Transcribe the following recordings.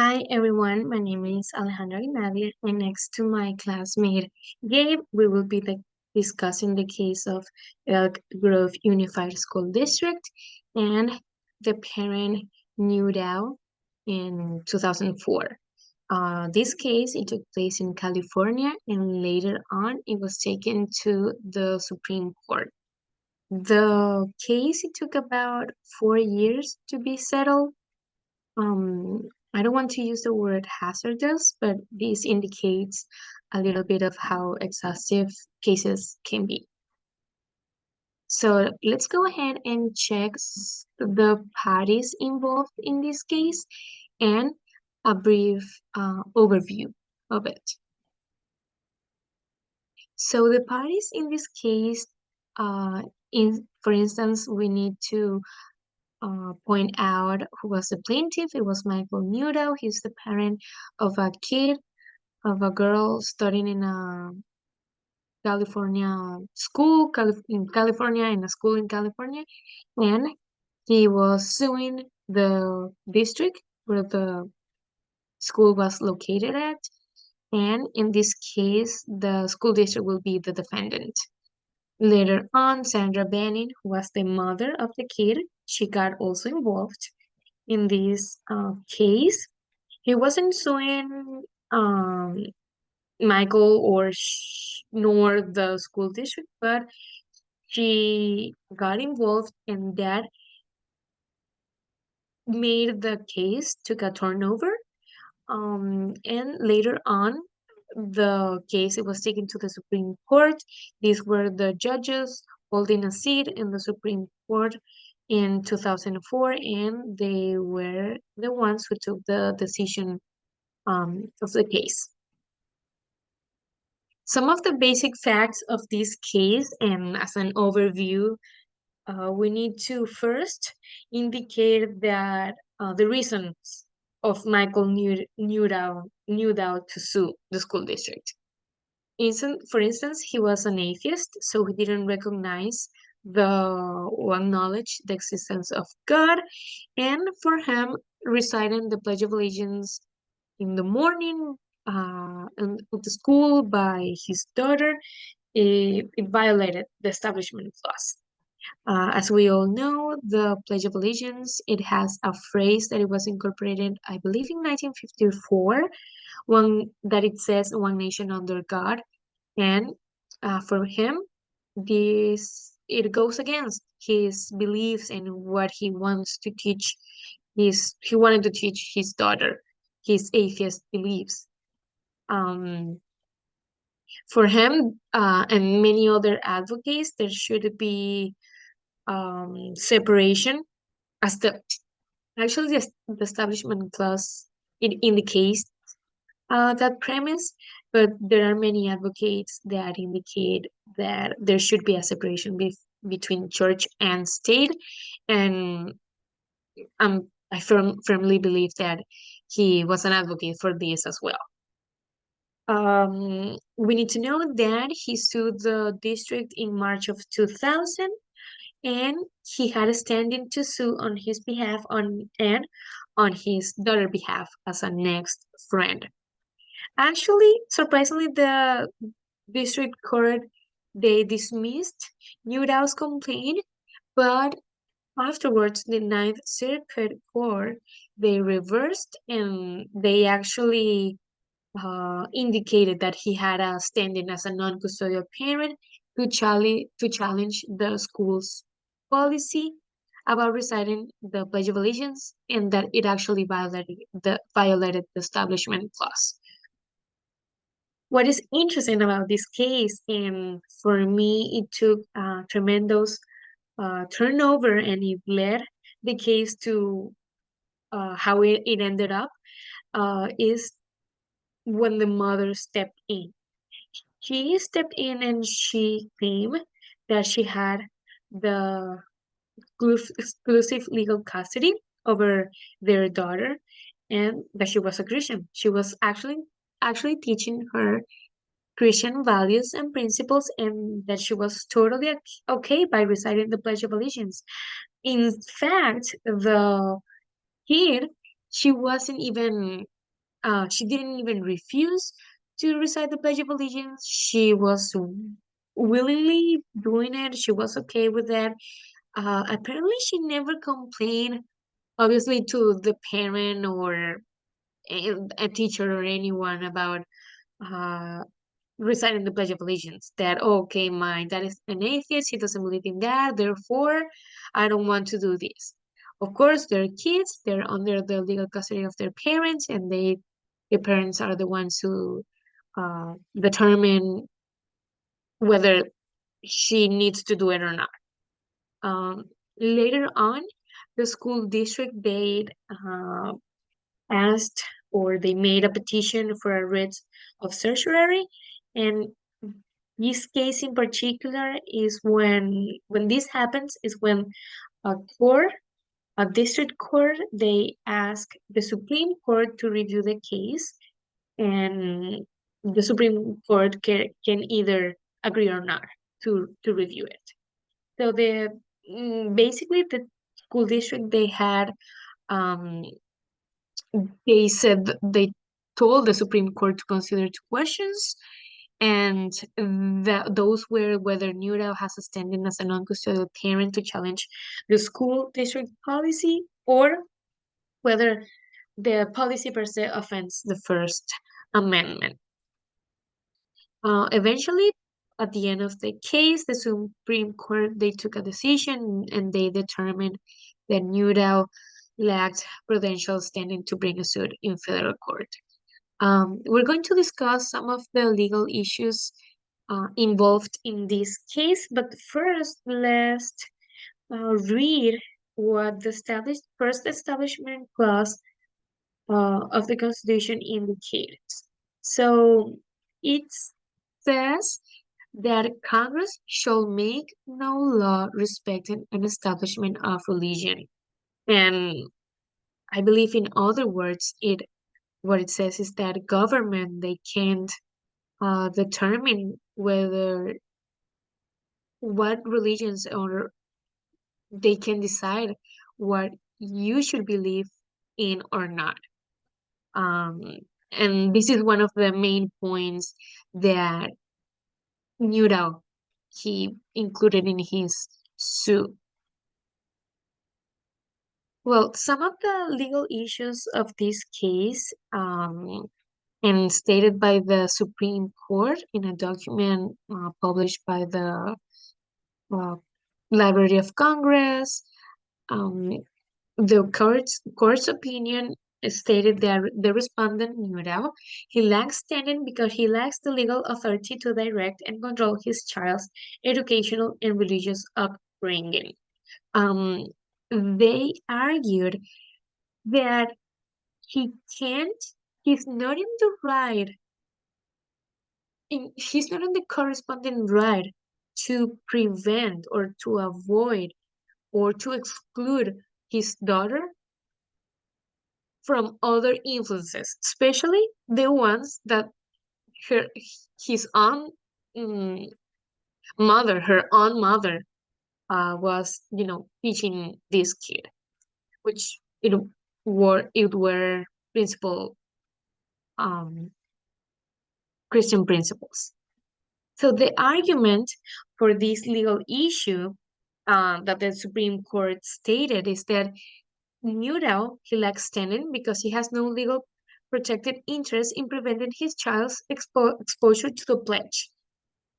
Hi everyone, my name is Alejandra Nadia, and next to my classmate Gabe, we will be discussing the case of Elk Grove Unified School District and the parent Newdow in 2004. This case it took place in California, and later on it was taken to the Supreme Court. The case it took about 4 years to be settled. I don't want to use the word hazardous, but this indicates a little bit of how exhaustive cases can be. So let's go ahead and check the parties involved in this case and a brief overview of it. So the parties in this case, for instance, we need to point out who was the plaintiff. It was Michael Newdow. He's the parent of a kid, of a girl studying in a California school, in California, in a school in California. And he was suing the district where the school was located at. And in this case, the school district will be the defendant. Later on, Sandra Banning, who was the mother of the kid, she got also involved in this case. He wasn't suing Michael nor the school district, but she got involved, and that made the case took a turnover. And later on, the case it was taken to the Supreme Court. These were the judges holding a seat in the Supreme Court in 2004, and they were the ones who took the decision of the case. Some of the basic facts of this case, and as an overview, we need to first indicate that the reasons of Michael Newdow to sue the school district. For instance, he was an atheist, so he didn't recognize or acknowledge the existence of God, and for him, reciting the Pledge of Allegiance in the morning at the school by his daughter, it violated the establishment clause. As we all know, the Pledge of Allegiance, it has a phrase that it was incorporated, I believe, in 1954, one that it says "One nation under God," and for him, it goes against his beliefs and what he wants to teach. He wanted to teach his daughter his atheist beliefs. For him and many other advocates, there should be separation, as the establishment clause it indicates that premise, but there are many advocates that indicate that there should be a separation between church and state, and I firmly believe that he was an advocate for this as well. We need to know that he sued the district in March of 2000, and he had a standing to sue on his behalf and on his daughter's behalf as a next friend. Actually, surprisingly, the district court they dismissed Newdow's complaint, but afterwards the Ninth Circuit Court they reversed, and they actually indicated that he had a standing as a non-custodial parent to challenge the school's policy about reciting the Pledge of Allegiance, and that it actually violated the Establishment Clause. What is interesting about this case, and for me, it took a tremendous turnover, and it led the case to how it ended up, is when the mother stepped in. She stepped in and she claimed that she had the exclusive legal custody over their daughter, and that she was a Christian. She was actually teaching her Christian values and principles, and that she was totally okay by reciting the Pledge of Allegiance. In fact, the kid She wasn't even she didn't even refuse to recite the Pledge of Allegiance. She was willingly doing it. She was okay with that. Apparently, she never complained, obviously, to the parent or a teacher or anyone about uh, reciting the Pledge of Allegiance. That, "Oh, okay, my dad is an atheist. He doesn't believe in that. Therefore, I don't want to do this." Of course, they're kids. They're under the legal custody of their parents, and the parents are the ones who determine whether she needs to do it or not. Um, Later on, the school district asked or they made a petition for a writ of certiorari, and this case in particular is when this happens is when a court, a district court, they ask the Supreme Court to review the case, and the Supreme Court can either agree or not to review it. So basically the school district um they said they told the Supreme Court to consider two questions, and that those were whether Newdow has a standing as a non-custodial parent to challenge the school district policy, or whether the policy per se offends the First Amendment. Eventually, at the end of the case, the Supreme Court they took a decision and they determined that Newdow lacked prudential standing to bring a suit in federal court. We're going to discuss some of the legal issues involved in this case, but first, let's read what the first establishment clause of the Constitution indicates. So it says that Congress shall make no law respecting an establishment of religion. And I believe, in other words, it what it says is that government they can't determine whether what religions or they can decide what you should believe in or not. Um, and this is one of the main points that Newdow he included in his suit. Well, some of the legal issues of this case, and stated by the Supreme Court in a document published by the uh, Library of Congress, um, the court's opinion stated that the respondent Newdow he lacks standing because he lacks the legal authority to direct and control his child's educational and religious upbringing. Um, they argued that he can't, he's not in the right, he's not in the corresponding right to prevent or to avoid or to exclude his daughter from other influences, especially the ones that her his own mm, mother, her own mother, was teaching this kid, which it were principal um, Christian principles. So the argument for this legal issue that the Supreme Court stated is that Newdow he lacks standing because he has no legal protected interest in preventing his child's exposure to the pledge.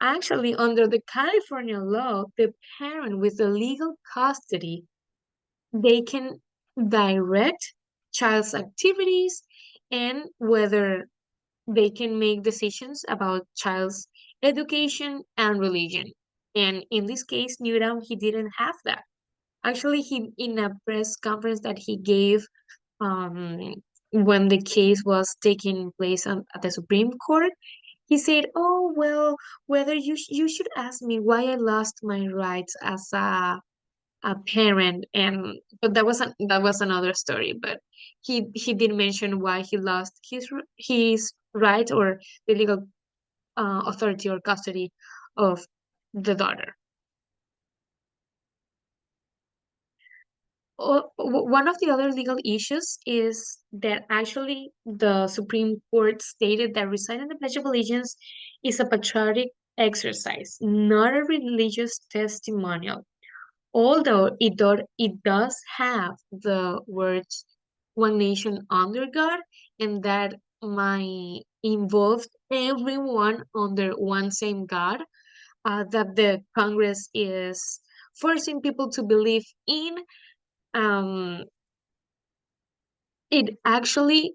Actually, under the California law, the parent with the legal custody, they can direct child's activities and whether they can make decisions about child's education and religion. And in this case, Newdown, he didn't have that. Actually, he in a press conference that he gave um, when the case was taking place at the Supreme Court, he said, "Oh well, whether you should ask me why I lost my rights as a parent," and but that was another story. But he did mention why he lost his right or the legal authority or custody of the daughter. One of the other legal issues is that actually the Supreme Court stated that reciting the Pledge of Allegiance is a patriotic exercise, not a religious testimonial. Although it does have the words "one nation under God," and that might involve everyone under one same God, that the Congress is forcing people to believe in. Um, it actually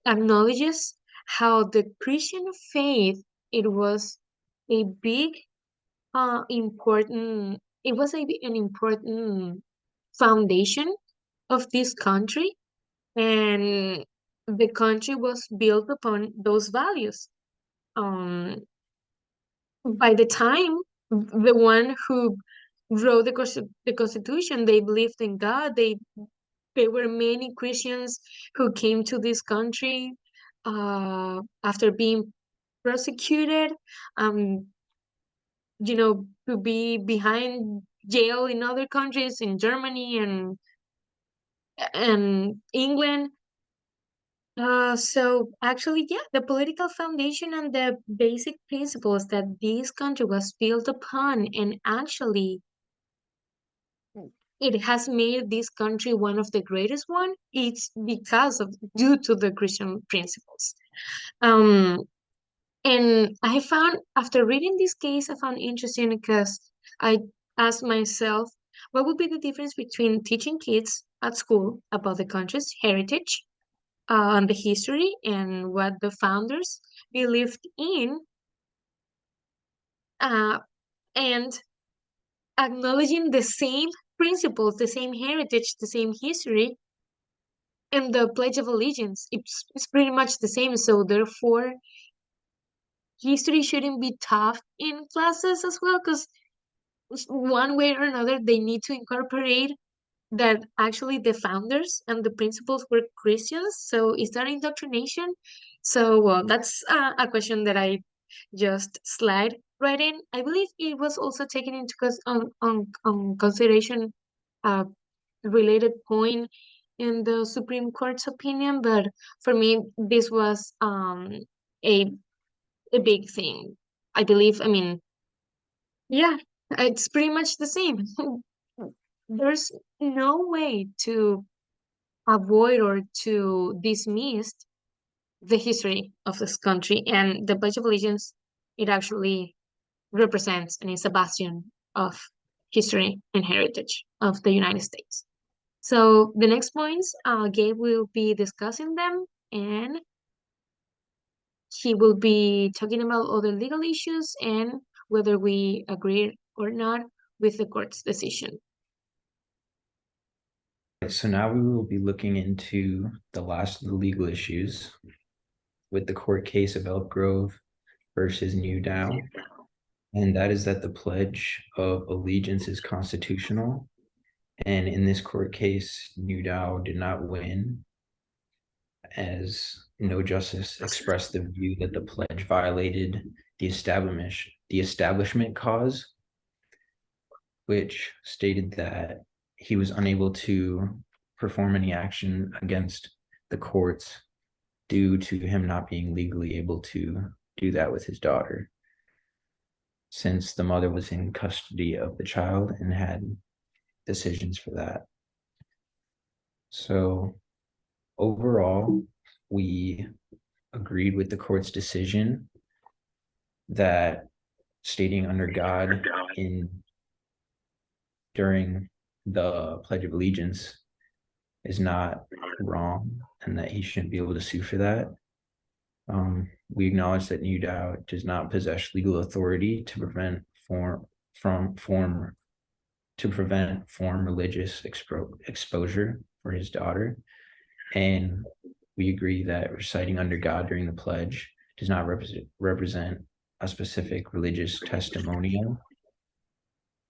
acknowledges how the Christian faith it was a big important it was an important foundation of this country, and the country was built upon those values. um by the time the one who wrote the constitution, they believed in God. There were many Christians who came to this country after being persecuted, um, to be behind jail in other countries, in Germany and England. So actually, yeah, the political foundation and the basic principles that this country was built upon, and actually it has made this country one of the greatest one. It's because of due to the Christian principles. Um, And I found, after reading this case, I found interesting because I asked myself, what would be the difference between teaching kids at school about the country's heritage, and the history, and what the founders believed in, uh, and acknowledging the same principles, the same heritage, the same history, and the Pledge of Allegiance. It's pretty much the same. So therefore, history shouldn't be taught in classes as well, because one way or another they need to incorporate that actually the founders and the principals were Christians. So is that indoctrination? So that's a question that I just slide right in. I believe it was also taken into on consideration a related point in the Supreme Court's opinion, but for me this was a a big thing. I believe. I mean, yeah, it's pretty much the same. There's no way to avoid or to dismiss the history of this country, and the Pledge of Allegiance, it actually represents and is a bastion of history and heritage of the United States. So the next points, Gabe will be discussing them, and he will be talking about other legal issues and whether we agree or not with the court's decision. So now we will be looking into the last of the legal issues with the court case of Elk Grove versus Newdow, and that is that the Pledge of Allegiance is constitutional. And in this court case, Newdow did not win, as no justice expressed the view that the pledge violated the establishment clause, which stated that he was unable to perform any action against the courts due to him not being legally able to do that with his daughter, since the mother was in custody of the child and had decisions for that. So overall, we agreed with the court's decision that stating under God in during the Pledge of Allegiance is not wrong and that he shouldn't be able to sue for that. We acknowledge that Newdow does not possess legal authority to prevent form religious exposure for his daughter, and we agree that reciting under God during the pledge does not represent a specific religious testimonial.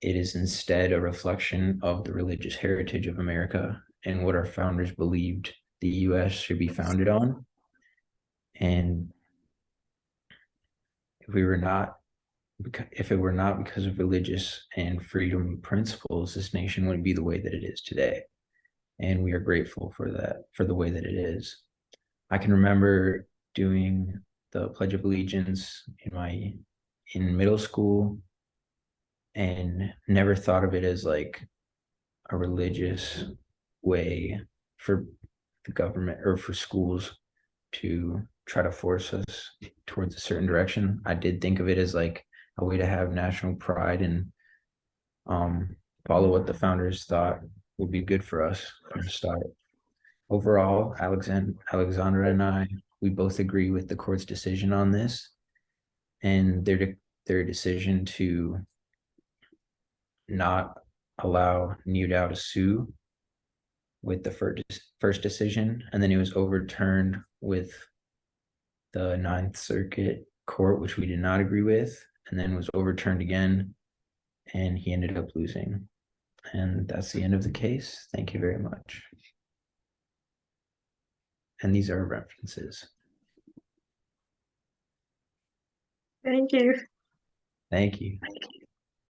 It is instead a reflection of the religious heritage of America and what our founders believed the U.S. should be founded on. And if we were not if it were not because of religious and freedom principles, this nation wouldn't be the way that it is today. And we are grateful for that, for the way that it is. I can remember doing the Pledge of Allegiance in middle school and never thought of it as like a religious way for the government or for schools to try to force us towards a certain direction. I did think of it as like a way to have national pride and follow what the founders thought would be good for us from the start. Overall, Alexandra and I, we both agree with the court's decision on this and their decision to not allow Newdow to sue with the first decision, and then it was overturned with the Ninth Circuit Court, which we did not agree with, and then was overturned again, and he ended up losing. And that's the end of the case. Thank you very much. And these are references. Thank you. Thank you.